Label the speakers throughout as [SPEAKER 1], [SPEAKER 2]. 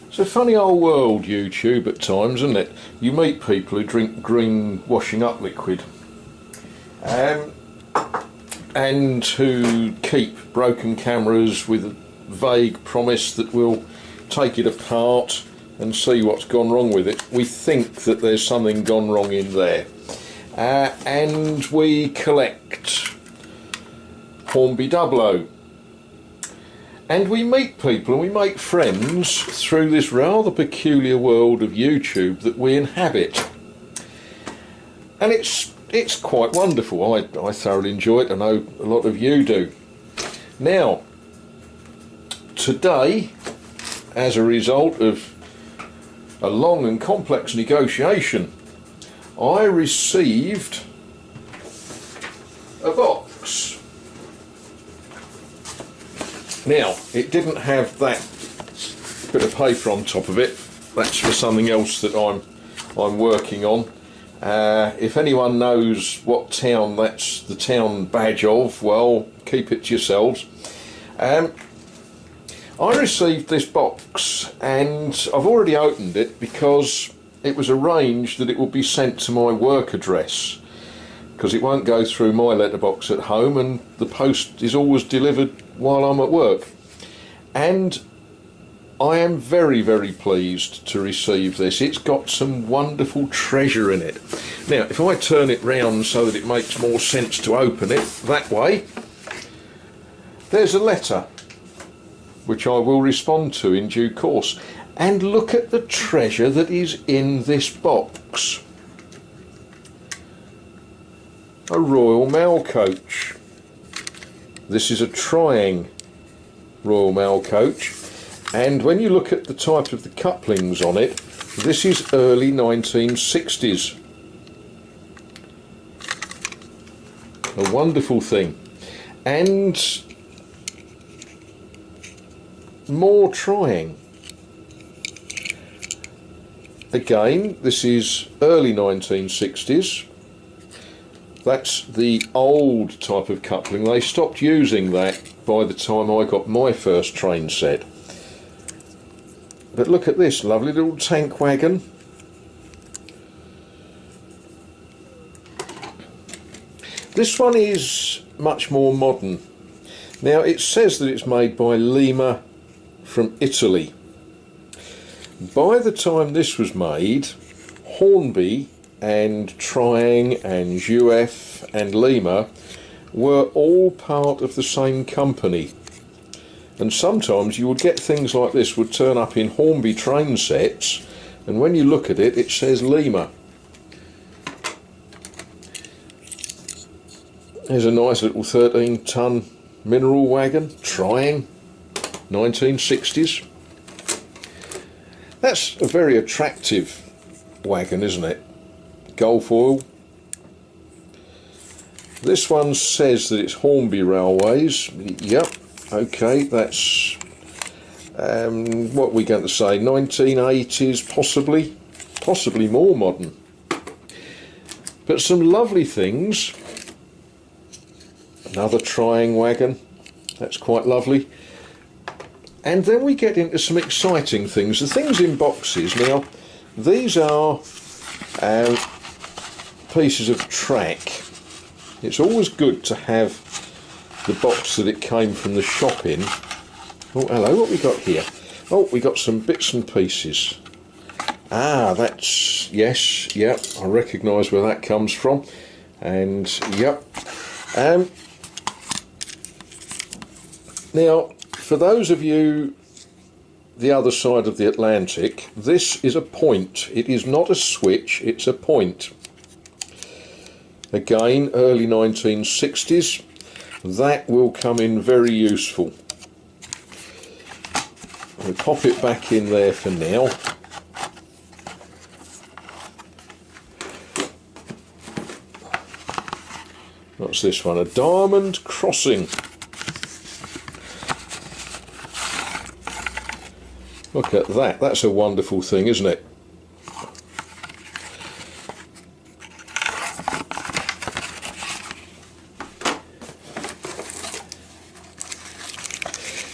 [SPEAKER 1] It's a funny old world, YouTube, at times, isn't it? You meet people who drink green washing up liquid and who keep broken cameras with a vague promise that we'll take it apart and see what's gone wrong with it. We think that there's something gone wrong in there. And we collect Hornby 00. And we meet people and we make friends through this rather peculiar world of YouTube that we inhabit. And it's quite wonderful. I thoroughly enjoy it. I know a lot of you do. Now, today, as a result of a long and complex negotiation, I received a box. Now, it didn't have that bit of paper on top of it. That's for something else that I'm working on. If anyone knows what town that's the town badge of, well, keep it to yourselves. I received this box and I've already opened it because it was arranged that it would be sent to my work address, because it won't go through my letterbox at home and the post is always delivered while I'm at work. And I am very, very pleased to receive this. It's got some wonderful treasure in it. Now, if I turn it round so that it makes more sense to open it that way, there's a letter which I will respond to in due course. And look at the treasure that is in this box. A Royal Mail coach. This is a Triang Royal Mail coach, and when you look at the type of the couplings on it, this is early 1960s. A wonderful thing. And more Triang. Again, this is early 1960s. That's the old type of coupling. They stopped using that by the time I got my first train set. But look at this lovely little tank wagon. This one is much more modern. Now, it says that it's made by Lima from Italy. By the time this was made, Hornby and Triang and UF and Lima were all part of the same company, and sometimes you would get things like this would turn up in Hornby train sets, and when you look at it, it says Lima. There's a nice little 13-ton mineral wagon, Triang, 1960s. That's a very attractive wagon, isn't it? Gulf oil. This one says that it's Hornby Railways. Yep, okay, that's what are we going to say, 1980s, possibly more modern. But some lovely things. Another Triang wagon, that's quite lovely. And then we get into some exciting things. The things in boxes. Now, these are pieces of track. It's always good to have the box that it came from the shop in. Oh, hello, what we got here? Oh, we got some bits and pieces. Ah, that's, yes, yep, I recognise where that comes from. And, yep. Now, for those of you the other side of the Atlantic, this is a point. It is not a switch, it's a point. Again, early 1960s. That will come in very useful. We'll pop it back in there for now. What's this one? A diamond crossing. Look at that. That's a wonderful thing, isn't it?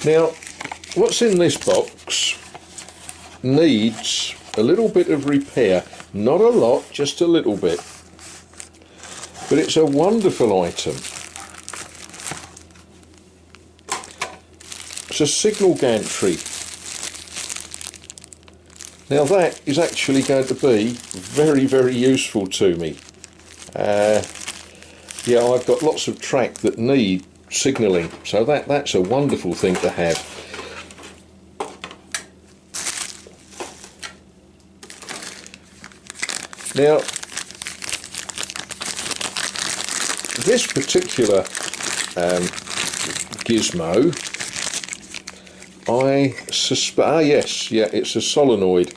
[SPEAKER 1] Now, what's in this box needs a little bit of repair, not a lot, just a little bit, but it's a wonderful item. It's a signal gantry. Now that is actually going to be very, very useful to me. Yeah, I've got lots of track that need signalling, so that's a wonderful thing to have. Now, this particular gizmo, I suspect, yes, yeah, it's a solenoid.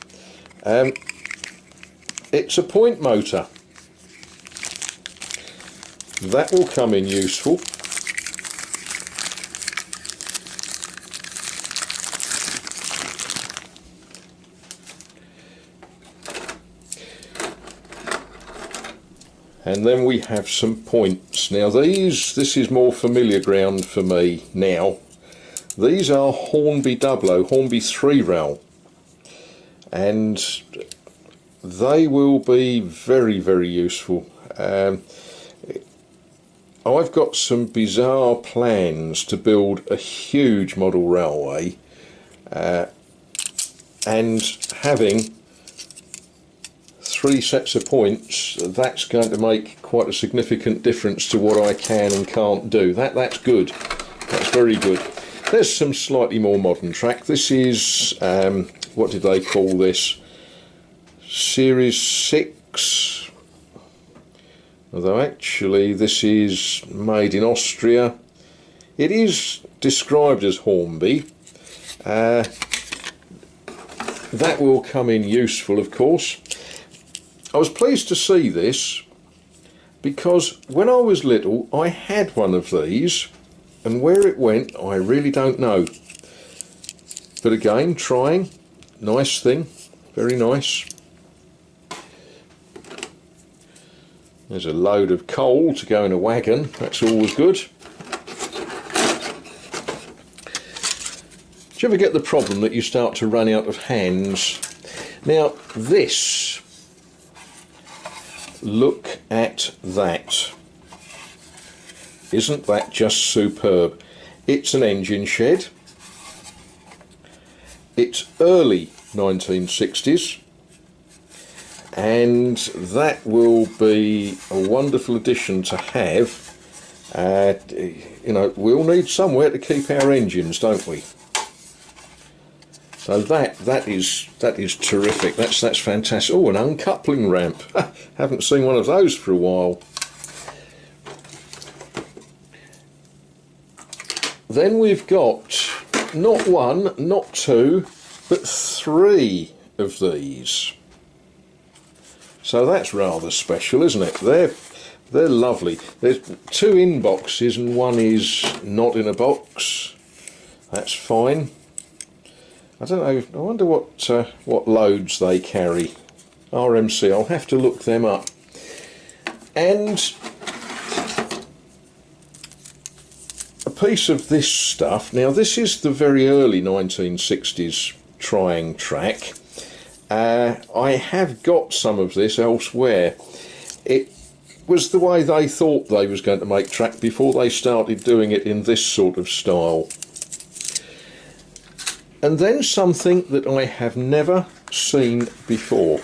[SPEAKER 1] It's a point motor. That will come in useful. And then we have some points. Now this is more familiar ground for me now. These are Hornby 00, Hornby 3-rail, and they will be very, very useful. I've got some bizarre plans to build a huge model railway, and having 3 sets of points, that's going to make quite a significant difference to what I can and can't do. That's good. That's very good. There's some slightly more modern track. This is, what did they call this? Series 6. Although actually this is made in Austria. It is described as Hornby. That will come in useful, of course. I was pleased to see this because when I was little I had one of these, and where it went I really don't know. But again, trying, nice thing, very nice. There's a load of coal to go in a wagon, that's always good. Do you ever get the problem that you start to run out of hands? Now this, look at that. Isn't that just superb? It's an engine shed. It's early 1960s. And that will be a wonderful addition to have. You know, we'll need somewhere to keep our engines, don't we? So that is terrific. That's fantastic. Oh, an uncoupling ramp. Haven't seen one of those for a while. Then we've got not one, not two, but 3 of these. So that's rather special, isn't it? They're lovely. There's 2 in boxes and 1 is not in a box. That's fine. I don't know. I wonder what loads they carry. RMC. I'll have to look them up. And a piece of this stuff. Now this is the very early 1960s Triang track. I have got some of this elsewhere. It was the way they thought they was going to make track before they started doing it in this sort of style. And then something that I have never seen before.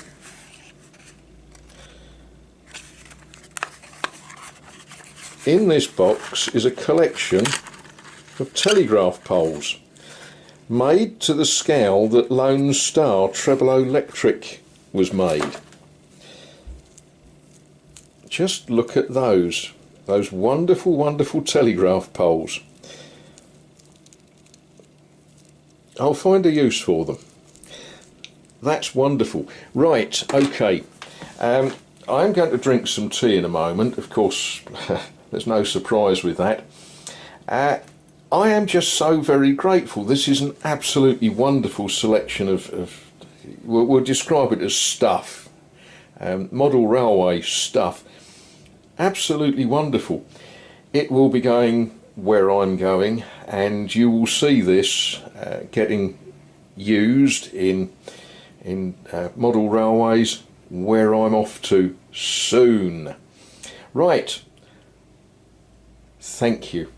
[SPEAKER 1] In this box is a collection of telegraph poles, made to the scale that Lone Star Treble Electric was made. Just look at those wonderful, wonderful telegraph poles. I'll find a use for them. That's wonderful. Right, okay. I'm going to drink some tea in a moment, of course. There's no surprise with that. I am just so very grateful. This is an absolutely wonderful selection of we'll describe it as stuff, model railway stuff. Absolutely wonderful. It will be going where I'm going, and you will see this getting used in in model railways, where I'm off to soon. Right, thank you.